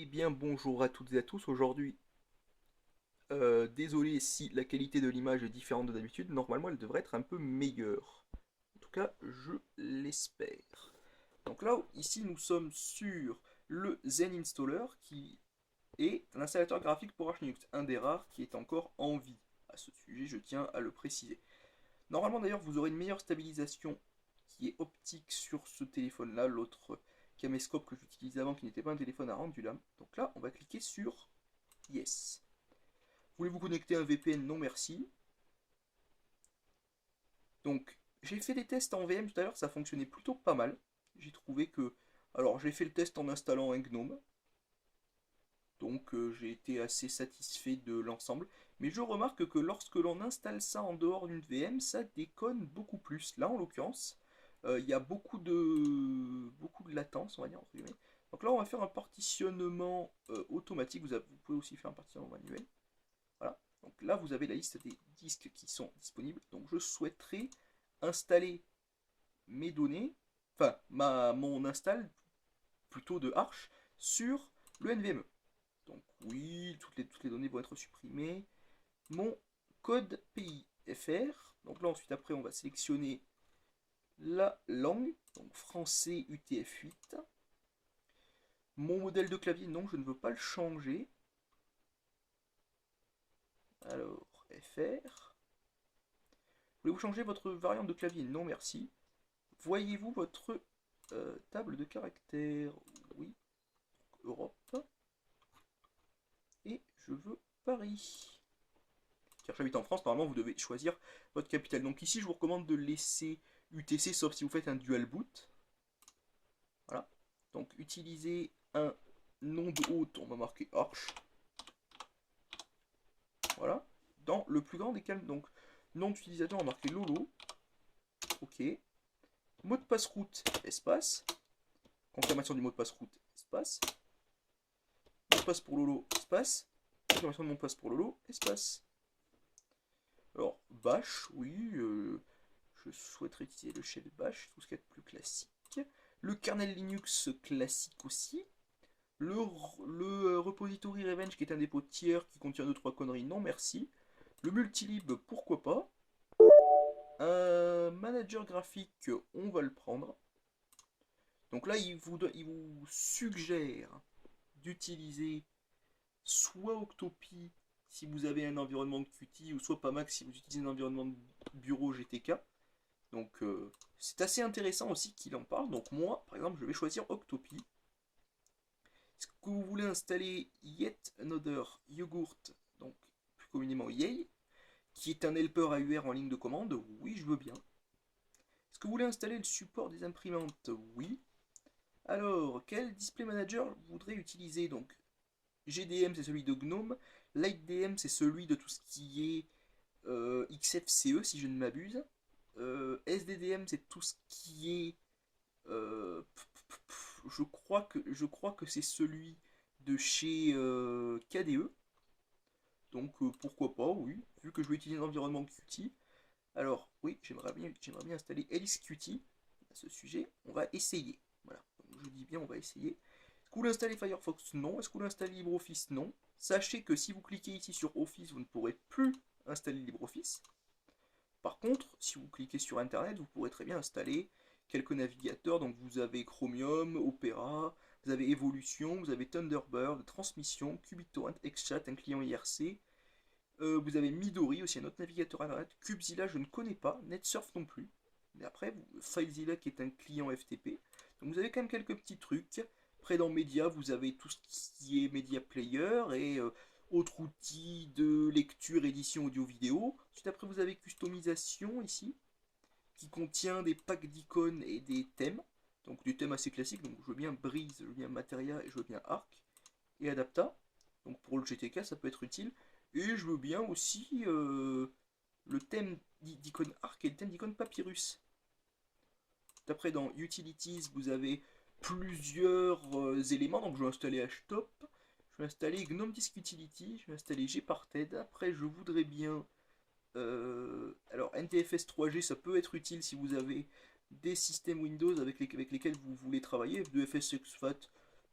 Eh bien bonjour à toutes et à tous, aujourd'hui, désolé si la qualité de l'image est différente de d'habitude, normalement elle devrait être un peu meilleure. En tout cas, je l'espère. Donc là, ici nous sommes sur le Zen Installer qui est l'installateur graphique pour Arch Linux, un des rares qui est encore en vie. À ce sujet, je tiens à le préciser. Normalement d'ailleurs, vous aurez une meilleure stabilisation qui est optique sur ce téléphone-là, l'autre caméscope que j'utilisais avant qui n'était pas un téléphone à rendulum. Donc là, on va cliquer sur Yes. Voulez-vous connecter un VPN? Non merci. Donc j'ai fait des tests en VM tout à l'heure, ça fonctionnait plutôt pas mal. J'ai trouvé que... Alors j'ai fait le test en installant un GNOME. Donc j'ai été assez satisfait de l'ensemble. Mais je remarque que lorsque l'on installe ça en dehors d'une VM, ça déconne beaucoup plus. Là en l'occurrence, il y a beaucoup de latence, on va dire, entre guillemets. Donc là on va faire un partitionnement automatique. Vous pouvez aussi faire un partitionnement manuel. Voilà. Donc là, vous avez la liste des disques qui sont disponibles. Donc je souhaiterais installer mes données, enfin mon install plutôt de Arch sur le NVMe. Donc oui, toutes les données vont être supprimées. Mon code pays FR. Donc là ensuite après on va sélectionner la langue, donc français UTF-8. Mon modèle de clavier, non, je ne veux pas le changer. Alors, FR. Voulez-vous changer votre variante de clavier? Non, merci. Voyez-vous votre table de caractères? Oui. Europe. Et je veux Paris. Car j'habite en France, normalement vous devez choisir votre capitale. Donc ici, je vous recommande de laisser UTC, sauf si vous faites un dual boot. Voilà. Donc utilisez un nom de hôte, on va marquer Arch. Voilà. Dans le plus grand des calmes. Donc, nom d'utilisateur, on va marquer Lolo. Ok. Mot de passe route, espace. Confirmation du mot de passe route, espace. Mot de passe pour Lolo, espace. Confirmation de mot de passe pour Lolo, espace. Alors, bash, oui, je souhaiterais utiliser le shell bash, tout ce qui est plus classique. Le kernel Linux classique aussi. Le repository Revenge qui est un dépôt tiers qui contient 2-3 conneries, non merci. Le multilib, pourquoi pas. Un manager graphique, on va le prendre. Donc là, il vous suggère d'utiliser soit Octopi si vous avez un environnement de Qt, ou soit Pamax si vous utilisez un environnement de bureau GTK. Donc c'est assez intéressant aussi qu'il en parle. Donc moi, par exemple, je vais choisir Octopi. Est-ce que vous voulez installer Yet Another Yogurt, donc plus communément Yay, qui est un helper AUR en ligne de commande? Oui, je veux bien. Est-ce que vous voulez installer le support des imprimantes? Oui. Alors, quel display manager vous voudrez utiliser? Donc, GDM c'est celui de GNOME, LightDM c'est celui de tout ce qui est XFCE si je ne m'abuse, SDDM c'est tout ce qui est je crois que c'est celui de chez KDE. Donc pourquoi pas, oui, vu que je vais utiliser un environnement Qt. Alors oui, j'aimerais bien installer Alice Qt à ce sujet. On va essayer. Voilà, donc, je dis bien on va essayer. Est-ce que vous voulez installer Firefox? Non. Est-ce que vous voulez installer LibreOffice? Non. Sachez que si vous cliquez ici sur Office, vous ne pourrez plus installer LibreOffice. Par contre, si vous cliquez sur Internet, vous pourrez très bien installer quelques navigateurs. Donc vous avez Chromium, Opera, vous avez Evolution, vous avez Thunderbird, Transmission, QBitTorrent, XChat, un client IRC. Vous avez Midori, aussi un autre navigateur Internet. Kubezilla, je ne connais pas. NetSurf non plus. Mais après, FileZilla qui est un client FTP. Donc vous avez quand même quelques petits trucs. Après dans Media, vous avez tout ce qui est Media Player et autres outils de lecture, édition audio-vidéo. Ensuite après vous avez Customisation ici, qui contient des packs d'icônes et des thèmes. Donc des thèmes assez classiques. Donc je veux bien Breeze, je veux bien Materia et je veux bien Arc. Et Adapta. Donc pour le GTK ça peut être utile. Et je veux bien aussi le thème d'icône Arc et le thème d'icône Papyrus. Après dans Utilities, vous avez plusieurs éléments. Donc je vais installer HTOP, je vais installer GNOME Disk Utility, je vais installer Gparted. Après je voudrais bien... alors NTFS 3G, ça peut être utile si vous avez des systèmes Windows avec lesquels vous voulez travailler. F2FS Exfat,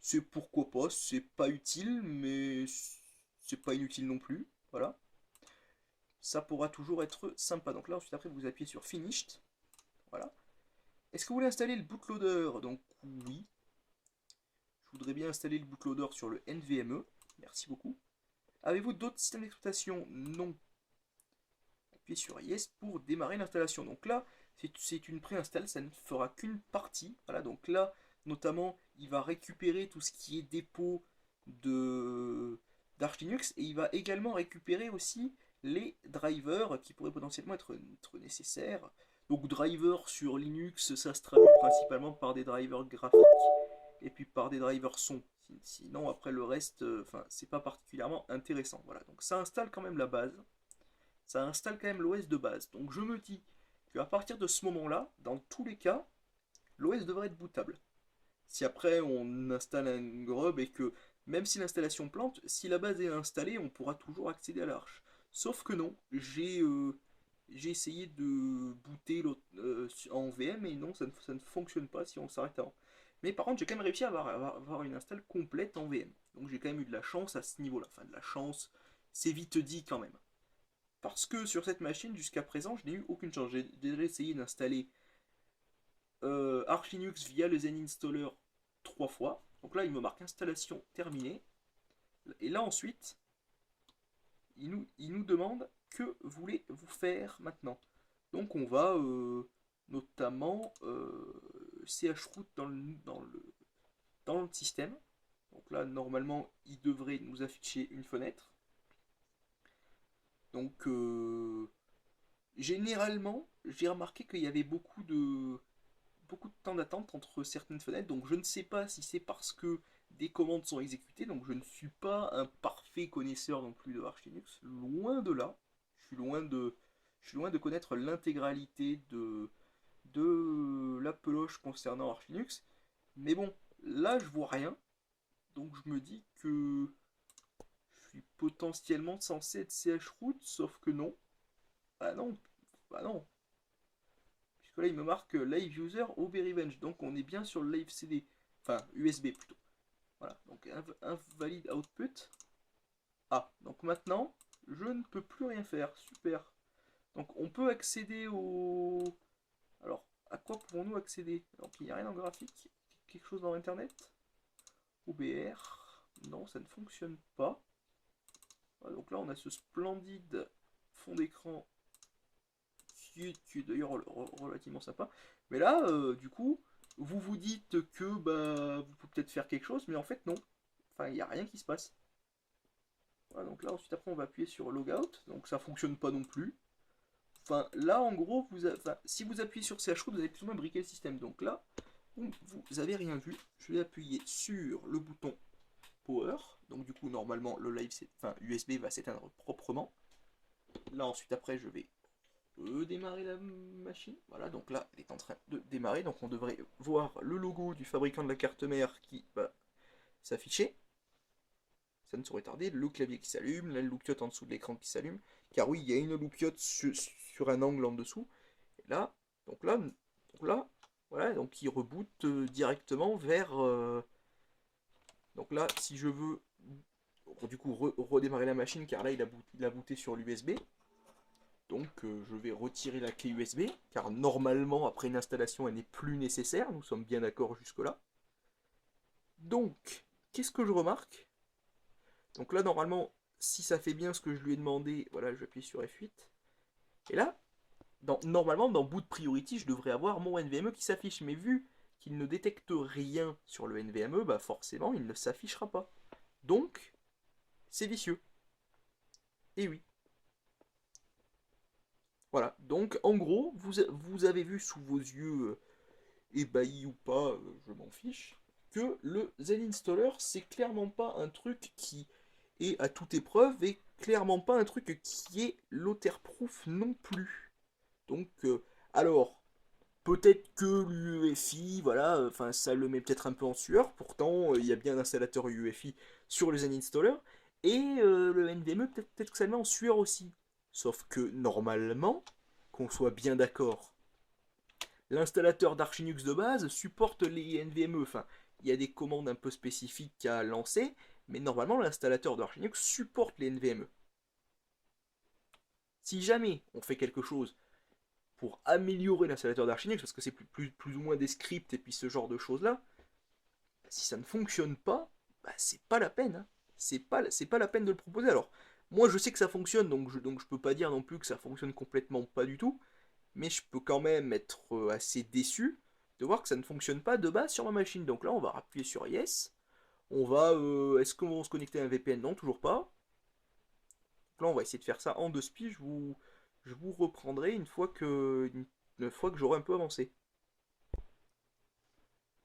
C'est pourquoi pas, c'est pas utile, mais c'est pas inutile non plus. Voilà. Ça pourra toujours être sympa. Donc là, ensuite, après, vous appuyez sur Finished. Voilà. Est-ce que vous voulez installer le bootloader? Donc oui. Je voudrais bien installer le bootloader sur le NVMe. Merci beaucoup. Avez-vous d'autres systèmes d'exploitation? Non. Appuyez sur Yes pour démarrer l'installation. Donc là, c'est une préinstall, ça ne fera qu'une partie. Voilà, donc là, notamment, il va récupérer tout ce qui est dépôt de d'Arch Linux et il va également récupérer aussi les drivers qui pourraient potentiellement être nécessaires. Donc driver sur Linux, ça se traduit principalement par des drivers graphiques et puis par des drivers son. Sinon, après le reste, enfin, c'est pas particulièrement intéressant. Voilà, donc ça installe quand même la base, ça installe quand même l'OS de base. Donc je me dis qu'à partir de ce moment-là, dans tous les cas, l'OS devrait être bootable. Si après on installe un grub et que même si l'installation plante, si la base est installée, on pourra toujours accéder à l'arche. Sauf que non, j'ai essayé de booter en VM et non, ça ne fonctionne pas si on s'arrête avant. Mais par contre, j'ai quand même réussi à avoir une install complète en VM. Donc j'ai quand même eu de la chance à ce niveau-là. Enfin, de la chance, c'est vite dit quand même. Parce que sur cette machine, jusqu'à présent, je n'ai eu aucune chance. J'ai déjà essayé d'installer Arch Linux via le Zen Installer 3 fois. Donc là, il me marque installation terminée. Et là, ensuite, il nous demande que voulez-vous faire maintenant. Donc on va notamment chroot dans le système. Donc là, normalement, il devrait nous afficher une fenêtre. Donc, généralement, j'ai remarqué qu'il y avait beaucoup de temps d'attente entre certaines fenêtres. Donc, je ne sais pas si c'est parce que des commandes sont exécutées. Donc, je ne suis pas un parfait connaisseur non plus de Arch Linux. Loin de là. Je suis loin de, je suis loin de connaître l'intégralité de l'appeloche concernant Arch Linux. Mais bon, là, je vois rien. Donc, je me dis que je suis potentiellement censé être chroot, sauf que non. Ah non, bah non. Puisque là, il me marque Live User OB Revenge. Donc, on est bien sur le Live CD. Enfin, USB plutôt. Voilà, donc invalide output. Ah, donc maintenant, je ne peux plus rien faire. Super. Donc, on peut accéder au... Alors, à quoi pouvons-nous accéder? Donc, il n'y a rien en graphique. Quelque chose dans Internet? OBR. Non, ça ne fonctionne pas. Voilà, donc là, on a ce splendide fond d'écran qui est d'ailleurs relativement sympa. Mais là, du coup, vous vous dites que bah, vous pouvez peut-être faire quelque chose, mais en fait non. Enfin, il n'y a rien qui se passe. Voilà, donc là, ensuite, après, on va appuyer sur Logout. Donc ça fonctionne pas non plus. Enfin, là, en gros, si vous appuyez sur chroot, vous avez plus ou moins briqué le système. Donc là, vous avez rien vu. Je vais appuyer sur le bouton Power. Donc du coup, normalement, le live, enfin, USB va s'éteindre proprement. Là, ensuite, après, je vais démarrer la machine. Voilà, donc là, elle est en train de démarrer. Donc on devrait voir le logo du fabricant de la carte mère qui va s'afficher. Ça ne saurait tarder. Le clavier qui s'allume, la loupiote en dessous de l'écran qui s'allume. Car oui, il y a une loupiote sur un angle en dessous. Et là, voilà, donc il reboot directement vers... donc là, si je veux du coup redémarrer la machine, car là il a booté sur l'USB. Donc je vais retirer la clé USB, car normalement après une installation elle n'est plus nécessaire, nous sommes bien d'accord jusque là. Donc, qu'est-ce que je remarque? Donc là normalement, si ça fait bien ce que je lui ai demandé, voilà, je vais appuyer sur F8. Et là, normalement dans Boot Priority, je devrais avoir mon NVMe qui s'affiche, mais vu qu'il ne détecte rien sur le NVMe, bah forcément il ne s'affichera pas. Donc, c'est vicieux. Et oui. Voilà, donc en gros, vous avez vu sous vos yeux, ébahis ou pas, je m'en fiche, que le Zen Installer, c'est clairement pas un truc qui est à toute épreuve et clairement pas un truc qui est loader-proof non plus. Donc, alors, peut-être que l'UEFI, voilà, enfin ça le met peut-être un peu en sueur, pourtant il y a bien un installateur UEFI sur le Zen Installer, et le NVMe, peut-être que ça le met en sueur aussi. Sauf que normalement, qu'on soit bien d'accord, l'installateur d'Arch Linux de base supporte les NVMe. Enfin, il y a des commandes un peu spécifiques à lancer, mais normalement l'installateur de Arch Linux supporte les NVMe. Si jamais on fait quelque chose pour améliorer l'installateur d'Arch Linux, parce que c'est plus ou moins des scripts et puis ce genre de choses-là, si ça ne fonctionne pas, bah, c'est pas la peine. Hein. C'est pas la peine de le proposer. Alors, moi je sais que ça fonctionne, donc je peux pas dire non plus que ça fonctionne complètement pas du tout, mais je peux quand même être assez déçu de voir que ça ne fonctionne pas de base sur ma machine. Donc là, on va appuyer sur Yes. On va. Est-ce qu'on va se connecter à un VPN? Non, toujours pas. Donc là, on va essayer de faire ça en deux spies. Je vous reprendrai une fois que j'aurai un peu avancé.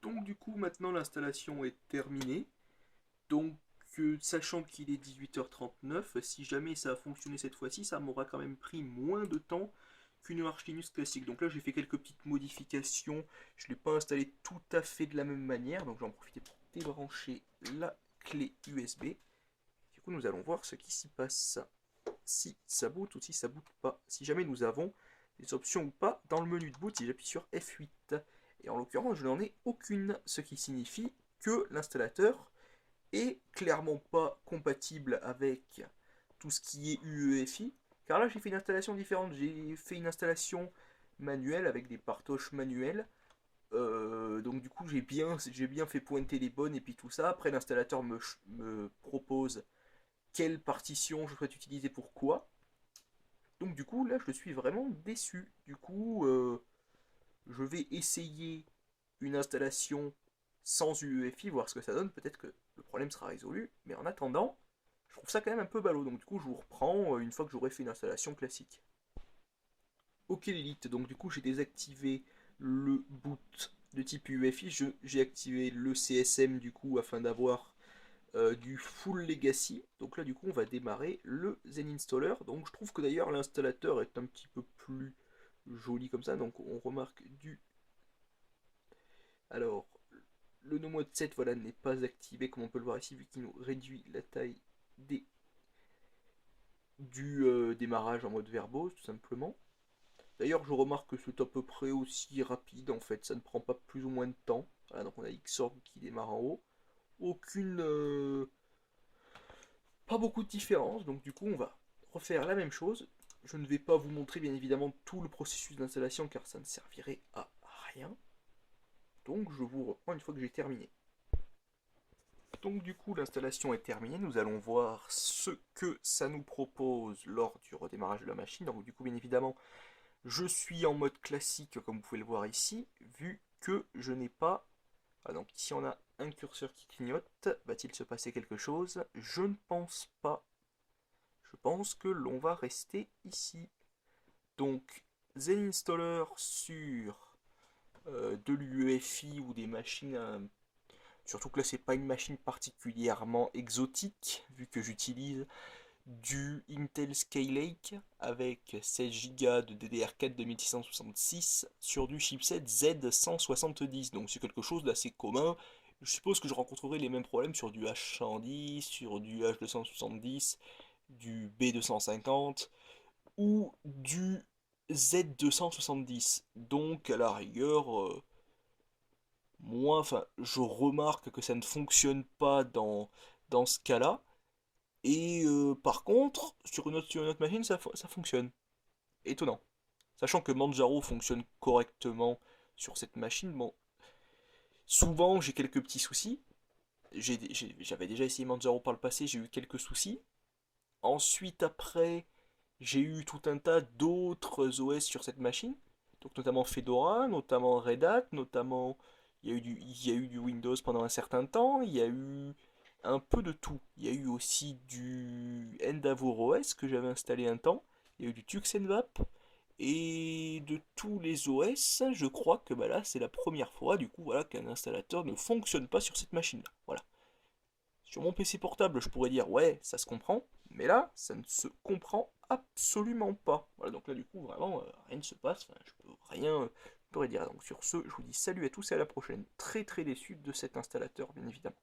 Donc du coup, maintenant l'installation est terminée. Donc, sachant qu'il est 18h39, si jamais ça a fonctionné cette fois-ci, ça m'aura quand même pris moins de temps qu'une Arch Linux classique. Donc là, j'ai fait quelques petites modifications. Je ne l'ai pas installé tout à fait de la même manière. Donc j'en profite pour débrancher la clé USB. Du coup, nous allons voir ce qui s'y passe. Si ça boot ou si ça boot pas. Si jamais nous avons des options ou pas dans le menu de boot, si j'appuie sur F8. Et en l'occurrence, je n'en ai aucune. Ce qui signifie que l'installateur est clairement pas compatible avec tout ce qui est UEFI, car là j'ai fait une installation différente, j'ai fait une installation manuelle avec des partoches manuels, donc du coup j'ai bien fait pointer les bonnes et puis tout ça, après l'installateur me propose quelle partition je souhaite utiliser pour quoi, donc du coup là je suis vraiment déçu, du coup je vais essayer une installation sans UEFI, voir ce que ça donne, peut-être que le problème sera résolu, mais en attendant, je trouve ça quand même un peu ballot, donc du coup je vous reprends une fois que j'aurai fait une installation classique. Ok l'élite, donc du coup j'ai désactivé le boot de type UEFI, j'ai activé le CSM du coup afin d'avoir du full legacy, donc là du coup on va démarrer le Zen Installer, donc je trouve que d'ailleurs l'installateur est un petit peu plus joli comme ça, donc on remarque du... Alors, le no mode 7 voilà, n'est pas activé comme on peut le voir ici vu qu'il nous réduit la taille du démarrage en mode verbose tout simplement. D'ailleurs je remarque que c'est à peu près aussi rapide en fait, ça ne prend pas plus ou moins de temps. Voilà, donc on a Xorg qui démarre en haut. Aucune... pas beaucoup de différence, donc du coup on va refaire la même chose. Je ne vais pas vous montrer bien évidemment tout le processus d'installation car ça ne servirait à rien. Donc je vous reprends une fois que j'ai terminé. Donc du coup l'installation est terminée, nous allons voir ce que ça nous propose lors du redémarrage de la machine. Donc du coup bien évidemment je suis en mode classique comme vous pouvez le voir ici, vu que je n'ai pas... Ah, donc ici on a un curseur qui clignote, va-t-il se passer quelque chose? Je ne pense pas, je pense que l'on va rester ici. Donc Zen Installer sur de l'UEFI ou des machines surtout que là, c'est pas une machine particulièrement exotique, vu que j'utilise du Intel Skylake avec 16 Go de DDR4 2666 sur du chipset Z170. Donc c'est quelque chose d'assez commun. Je suppose que je rencontrerai les mêmes problèmes sur du H110, sur du H270, du B250 ou du Z270. Donc à la rigueur, moi, enfin, je remarque que ça ne fonctionne pas dans ce cas-là. Et par contre, sur une autre machine, ça fonctionne. Étonnant. Sachant que Manjaro fonctionne correctement sur cette machine, bon, souvent j'ai quelques petits soucis. J'avais déjà essayé Manjaro par le passé, j'ai eu quelques soucis. Ensuite, après, j'ai eu tout un tas d'autres OS sur cette machine. Donc notamment Fedora, notamment Red Hat, notamment il y a eu du Windows pendant un certain temps, il y a eu un peu de tout. Il y a eu aussi du Endeavour OS que j'avais installé un temps, il y a eu du Tuxenvap, et de tous les OS, je crois que bah là c'est la première fois du coup voilà qu'un installateur ne fonctionne pas sur cette machine-là. Voilà. Sur mon PC portable, je pourrais dire ouais, ça se comprend, mais là, ça ne se comprend absolument pas. Voilà, donc là, du coup, vraiment, rien ne se passe, enfin, je peux rien je pourrais dire. Donc sur ce, je vous dis salut à tous et à la prochaine. Très très déçu de cet installateur, bien évidemment.